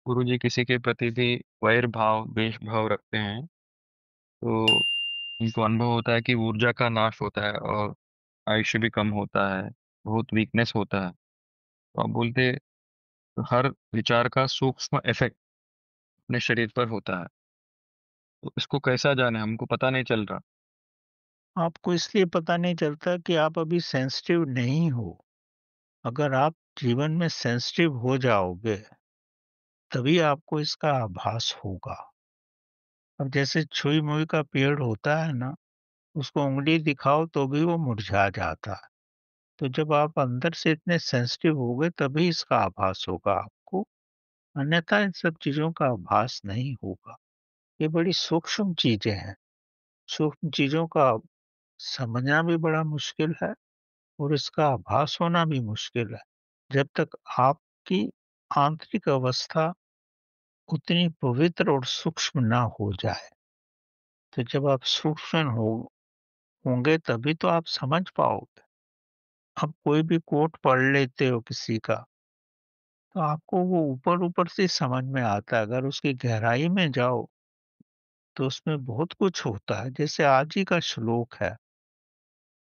गुरुजी किसी के प्रति भी वैर भाव द्वेष भाव रखते हैं तो उनको अनुभव होता है कि ऊर्जा का नाश होता है और आयुष्य भी कम होता है, बहुत वीकनेस होता है। तो आप बोलते हर विचार का सूक्ष्म इफेक्ट अपने शरीर पर होता है। तो इसको कैसा जाने, हमको पता नहीं चल रहा। आपको इसलिए पता नहीं चलता कि आप अभी सेंसिटिव नहीं हो। अगर आप जीवन में सेंसिटिव हो जाओगे, तभी आपको इसका आभास होगा। अब जैसे छुई-मुई का पेड़ होता है ना, उसको उँगली दिखाओ तो भी वो मुरझा जाता है। तो जब आप अंदर से इतने सेंसिटिव होगे तभी इसका आभास होगा आपको, अन्यथा इन सब चीज़ों का आभास नहीं होगा। ये बड़ी सूक्ष्म चीज़ें हैं। सूक्ष्म चीज़ों का समझना भी बड़ा मुश्किल है और इसका आभास होना भी मुश्किल है। जब तक आपकी आंतरिक अवस्था उतनी पवित्र और सूक्ष्म ना हो जाए। तो जब आप सूक्ष्म होंगे तभी तो आप समझ पाओगे। आप कोई भी कोट पढ़ लेते हो किसी का, तो आपको वो ऊपर-ऊपर से समझ में आता है। अगर उसकी गहराई में जाओ, तो उसमें बहुत कुछ होता है। जैसे आज ही का श्लोक है,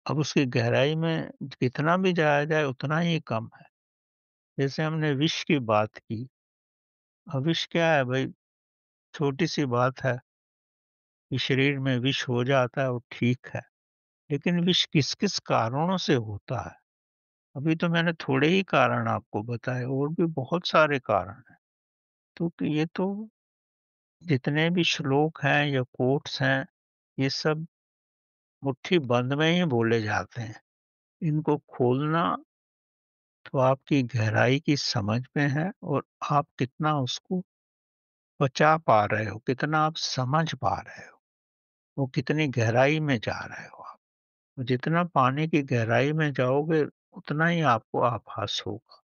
अब उसकी गहराई में कितना भी जाया जाए उतना ही कम है। जैसे हमने विष की बात की, अब विष क्या है भई, छोटी-सी बात है कि शरीर में विष हो जाता है वो ठीक है। लेकिन विष किस-किस कारणों से होता है? अभी तो मैंने थोड़े ही कारण आपको बताए और भी बहुत सारे कारण हैं। तो ये तो जितने भी श्लोक हैं या कोट्स हैं, ये सब मुट्ठी बंद में ही बोले जाते हैं। इनको खोलना तो आपकी गहराई की समझ में है और आप कितना उसको पचा पा रहे हो, कितना आप समझ पा रहे हो, वो कितनी गहराई में जा रहे हो आप। जितना पानी की गहराई में जाओगे, उतना ही आपको आभास होगा।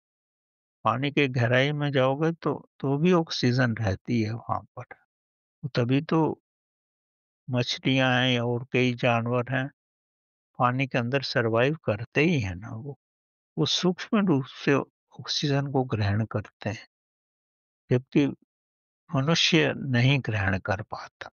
पानी की गहराई में जाओगे तो भी ऑक्सीजन रहती है वहाँ पर। तो तभी तो मछलियाँ हैं या और कई जानवर हैं, पानी के अंदर सर्वाइव करते ही हैं ना वो। वो सूक्ष्म रूप से ऑक्सीजन को ग्रहण करते हैं, जबकि मनुष्य नहीं ग्रहण कर पाता।